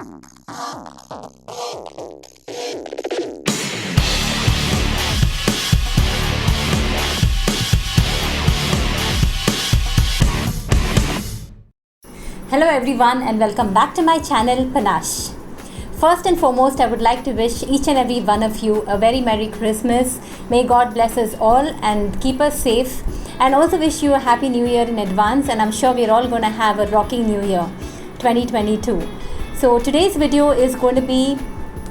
Hello everyone and welcome back to my channel Panache. First and foremost, I would like to wish each and every one of you a very Merry Christmas. May God bless us all and keep us safe, and also wish you a Happy New Year in advance, and I'm sure we're all going to have a rocking New Year 2022. So today's video is going to be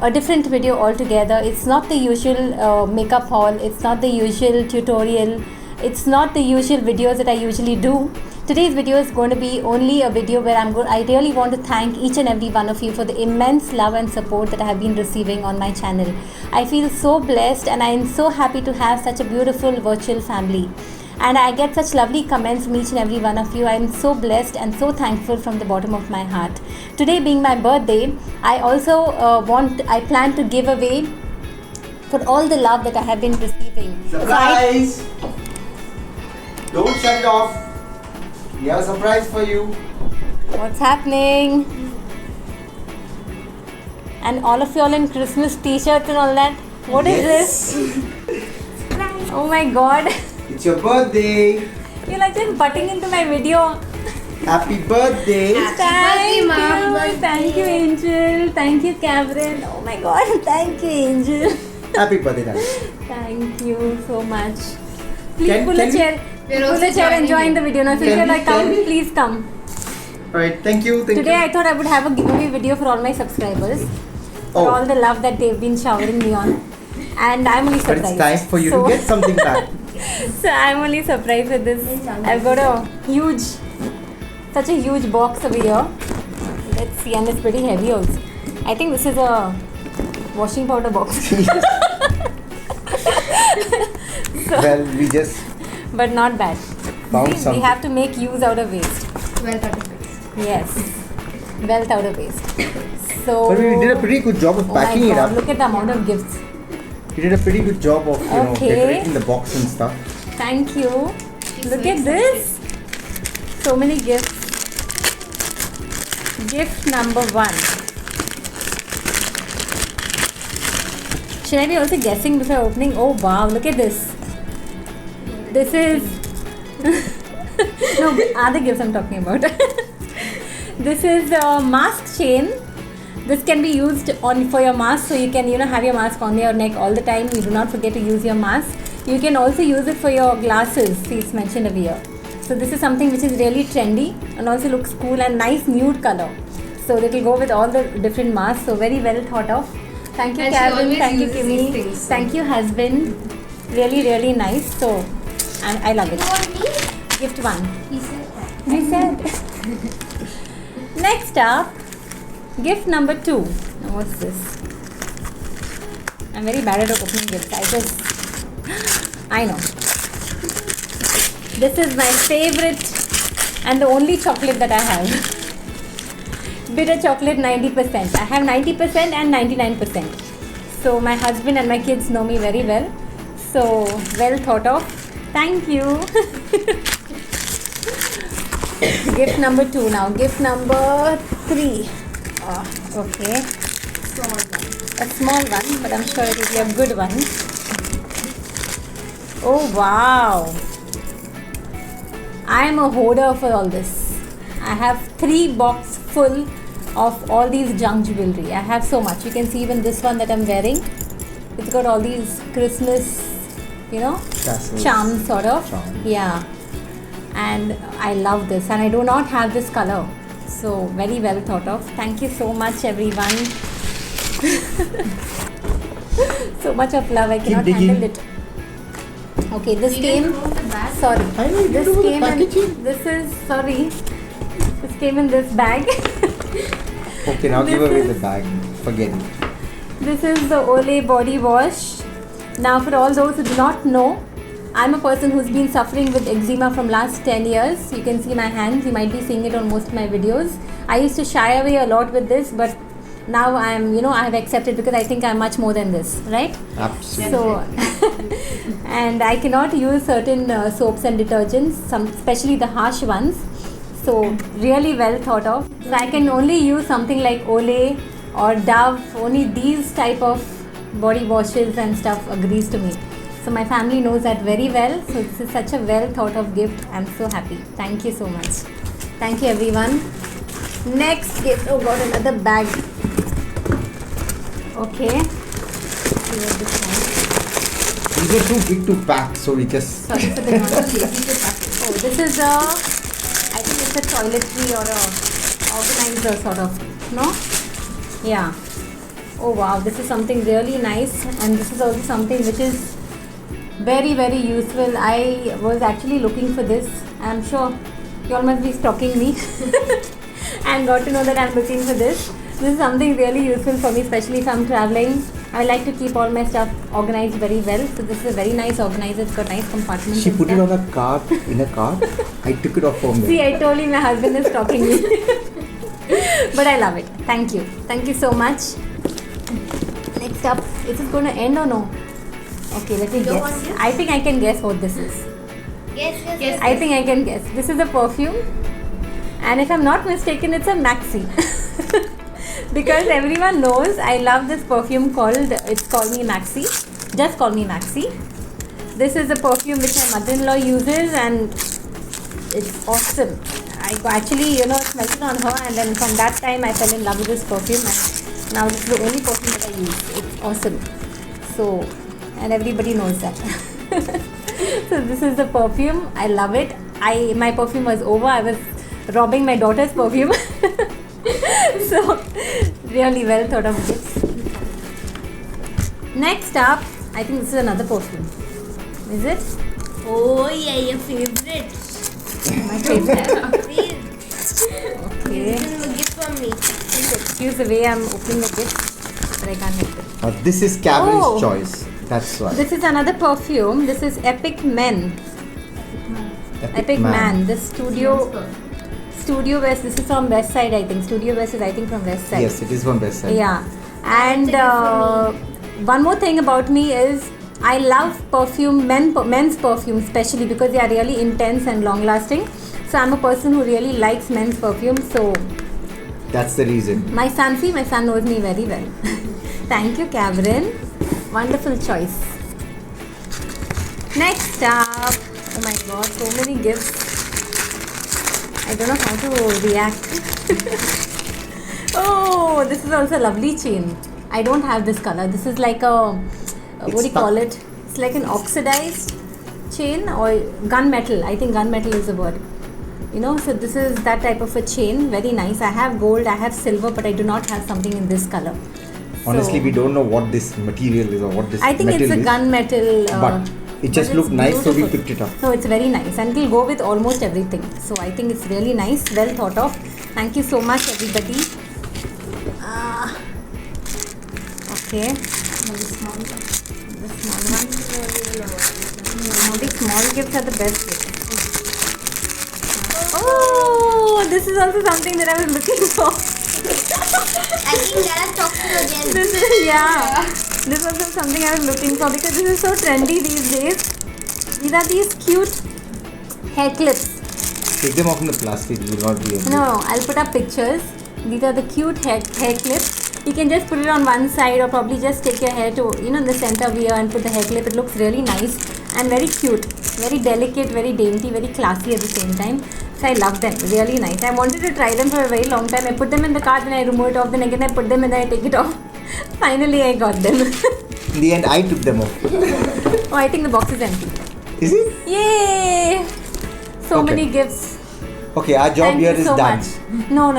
a different video altogether. It's not the usual makeup haul, it's not the usual tutorial, it's not the usual videos that I usually do. Today's video is going to be only a video where I really want to thank each and every one of you for the immense love and support that I have been receiving on my channel. I feel so blessed and I am so happy to have such a beautiful virtual family. And I get such lovely comments from each and every one of you. I am so blessed and so thankful from the bottom of my heart. Today being my birthday, I also I plan to give away for all the love that I have been receiving. Surprise! Don't shut it off. We have a surprise for you. What's happening? And all of you all in Christmas t-shirts and all that. What is this? Oh my god. It's your birthday. You're like just butting into my video. Happy birthday. Thank you Angel. Thank you Cameron. Oh my god. Thank you Angel. Happy birthday, darling. Thank you so much. Please Can pull a we- chair. Pull a chair and join the video. Now if you're like come, please come. Alright, thank you. Today I thought I would have a giveaway video for all my subscribers. For all the love that they've been showering me on. And I'm only But surprised. it's time for you to get something back. So I'm only surprised with this. I've got such a huge box over here. Let's see, and it's pretty heavy also. I think this is a washing powder box. Well, we just But not bad. found See, something. we have to make use out of waste. Wealth out of waste. Yes. Wealth out of waste. So But we did a pretty good job of oh my packing it God, up. look at the amount of gifts. We did a pretty good job of Okay. decorating the box and stuff. Thank you. Look at this. So many gifts. Gift number 1. Should I be also guessing before opening? Oh wow, look at this. This is no other gifts I'm talking about. This is a mask chain. This can be used for your mask, so you can have your mask on your neck all the time. You do not forget to use your mask. You can also use it for your glasses. See, it's mentioned over here. So this is something which is really trendy and also looks cool and nice nude color. So it will go with all the different masks. So very well thought of. Thank you, And she Kevin. always Thank you, uses Kimmy. these things. Thank you, husband. Really, really nice. So, and I love it. Gift 1. He said that. I said. Next up, gift number 2. Now what's this? I'm very bad at opening gifts. I know. This is my favorite and the only chocolate that I have. Bitter chocolate 90%. I have 90% and 99%. So my husband and my kids know me very well. So well thought of. Thank you. Gift number 2 now. Gift number 3. Oh, okay. A small one, but I'm sure it will be a good one. Oh wow. I am a hoarder for all this. I have 3 boxes full of all these junk jewelry. I have so much. You can see even this one that I'm wearing. It's got all these Christmas, Tassels. charms sort of. Charms. Yeah. And I love this, and I do not have this color. So very well thought of. Thank you so much everyone. So much of love. I cannot digging. handle it. Okay, this You came. didn't close the bag? Sorry, I know, you this didn't do the came in. packaging. This is sorry. This came in this bag. Okay, now give This away is- the bag. Forget it. This is the Olay body wash. Now, for all those who do not know, I'm a person who's been suffering with eczema from last 10 years. You can see my hands. You might be seeing it on most of my videos. I used to shy away a lot with this, but now I'm, I have accepted because I think I'm much more than this, right? Absolutely. So, and I cannot use certain soaps and detergents, especially the harsh ones. So really well thought of. So I can only use something like Olay or Dove. Only these type of body washes and stuff agrees to me. So my family knows that very well. So this is such a well thought of gift. I'm so happy. Thank you so much. Thank you everyone. Next gift. Oh god, another bag. Okay. See what this one. These are too big to pack, so we just. Sorry for the noise. Oh, this is I think it's a toiletry or a organizer sort of. No? Yeah. Oh wow, this is something really nice, and this is also something which is very very useful. I was actually looking for this. I'm sure you all must be stalking me and got to know that I'm looking for this. This is something really useful for me, especially if I'm traveling. I like to keep all my stuff organized very well. So this is a very nice organizer. It's got nice compartments. She and put it stuff. on a cart, in a cart. I took it off from See, there. I told you my husband is stalking me. But I love it. Thank you. Thank you so much. Next up, is it going to end or no? Okay, let me Don't guess. want to guess? I think I can guess what this is. Yes. I think I can guess. This is a perfume. And if I'm not mistaken, it's a Maxi. Because everyone knows I love this perfume it's Call Me Maxi. Just Call Me Maxi. This is a perfume which my mother-in-law uses and it's awesome. I actually, smelled it on her, and then from that time I fell in love with this perfume, and now this is the only perfume that I use. It's awesome. So, and everybody knows that. So this is the perfume. I love it. My perfume was over. I was robbing my daughter's perfume. So really well thought of gifts. Next up, I think this is another perfume. Is it? Oh yeah, your favorite. My favorite. Please. Okay. This is a gift from me. Excuse the way I'm opening the gift, but I can't help it. This is Cameron's Oh. choice. That's why. This is another perfume. This is Epic Men. Epic Man. This Studio West. This is from West Side, I think. Studio West is, I think, from West Side. Yes, it is from West Side. Yeah. And one more thing about me is I love perfume, men's perfume especially, because they are really intense and long lasting. So I'm a person who really likes men's perfume. So That's the reason. my son knows me very well. Thank you, Cameron. Wonderful choice. Next up, oh my god, so many gifts. I don't know how to react. Oh, this is also a lovely chain. I don't have this color. This is like what do you call it? It's like an oxidized chain or gunmetal. I think gunmetal is the word. So this is that type of a chain. Very nice. I have gold, I have silver, but I do not have something in this color. Honestly, So, we don't know what this material is or what this I think metal it's a is. gunmetal. But it just but looked it's nice, so we beautiful. picked it up. No, it's very nice and it will go with almost everything. So I think it's really nice, well thought of. Thank you so much, everybody. Okay. The small one. The small gifts are the best gifts. Oh, this is also something that I was looking for. I think that talked to you again. This is, this was something I was looking for because this is so trendy these days. These are these cute hair clips. Take them off in the plastic, you will not be able. No, I'll put up pictures. These are the cute hair clips. You can just put it on one side or probably just take your hair to, in the center of here and put the hair clip. It looks really nice and very cute. Very delicate, very dainty, very classy at the same time. So I love them. Really nice. I wanted to try them for a very long time. I put them in the cart, then I remove it off, then again I put them and then I take it off. Finally I got them. In the end, I took them off. Oh, I think the box is empty. Is it? Yay! So Okay. many gifts. Okay, our job Thank here you is so done. much. No.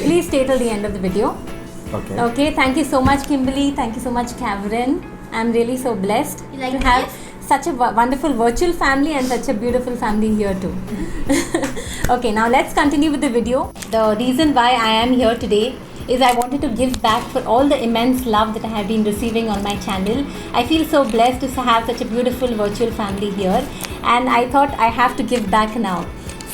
Please stay till the end of the video. Okay. Okay, thank you so much, Kimberly. Thank you so much, Cameron. I'm really so blessed You like to the have gift? such a wonderful virtual family and such a beautiful family here too. Okay, now let's continue with the video. The reason why I am here today is I wanted to give back for all the immense love that I have been receiving on my channel. I feel so blessed to have such a beautiful virtual family here, and I thought I have to give back now.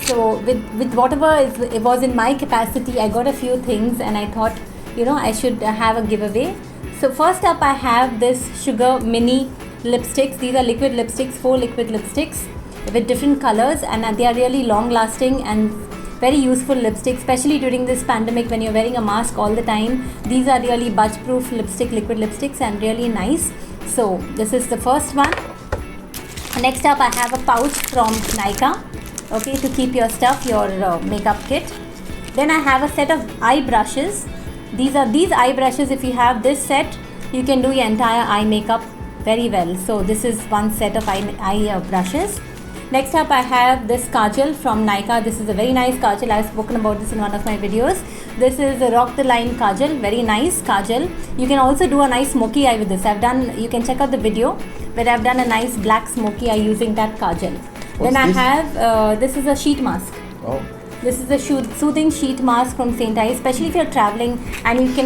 So with whatever it was in my capacity, I got a few things and I thought, I should have a giveaway. So first up, I have this Sugar Mini lipsticks. These are liquid lipsticks, 4 liquid lipsticks with different colors, and they are really long lasting and Very useful lipstick, especially during this pandemic when you're wearing a mask all the time. These are really budge-proof lipstick, liquid lipsticks, and really nice. So this is the first one. Next up, I have a pouch from Nykaa, okay, to keep your stuff, your makeup kit. Then I have a set of eye brushes. These eye brushes. If you have this set, you can do your entire eye makeup very well. So this is one set of eye brushes. Next up, I have this kajal from Nykaa. This is a very nice kajal. I've spoken about this in one of my videos. This is a Rock the Line kajal. Very nice kajal. You can also do a nice smoky eye with this. You can check out the video where I've done a nice black smoky eye using that kajal. Then I have, this is a sheet mask. Oh. This is a soothing sheet mask from St. Ives, especially if you're traveling and you do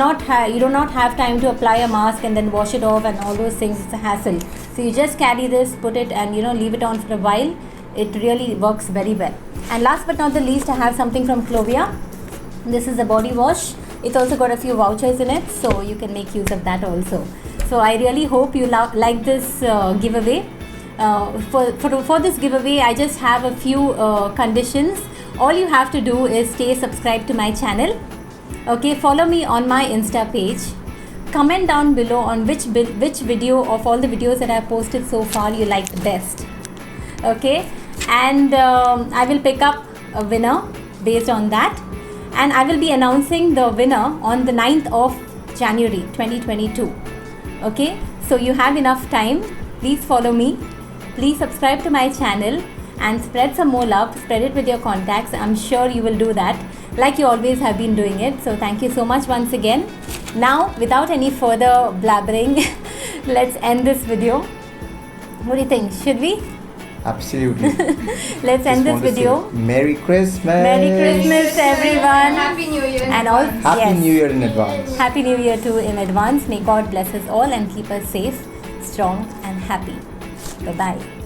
not have time to apply a mask and then wash it off and all those things. It's a hassle. So you just carry this, put it, and leave it on for a while. It really works very well. And last but not the least, I have something from Clovia. This is a body wash. It's also got a few vouchers in it, so you can make use of that also. So I really hope you like this giveaway. For this giveaway, I just have a few conditions. All you have to do is stay subscribed to my channel. Okay, follow me on my Insta page. Comment down below on which video of all the videos that I have posted so far you liked best. Okay, and I will pick up a winner based on that, and I will be announcing the winner on the 9th of January 2022. Okay, so you have enough time. Please follow me. Please subscribe to my channel and spread some more love. Spread it with your contacts. I'm sure you will do that like you always have been doing it. So thank you so much once again. Now, without any further blabbering, let's end this video. What do you think? Should we? Absolutely. Let's end this video. Merry Christmas. Merry Christmas, everyone. Happy New Year. And all. Happy New Year in advance. Happy New Year too in advance. May God bless us all and keep us safe, strong, and happy. Bye-bye.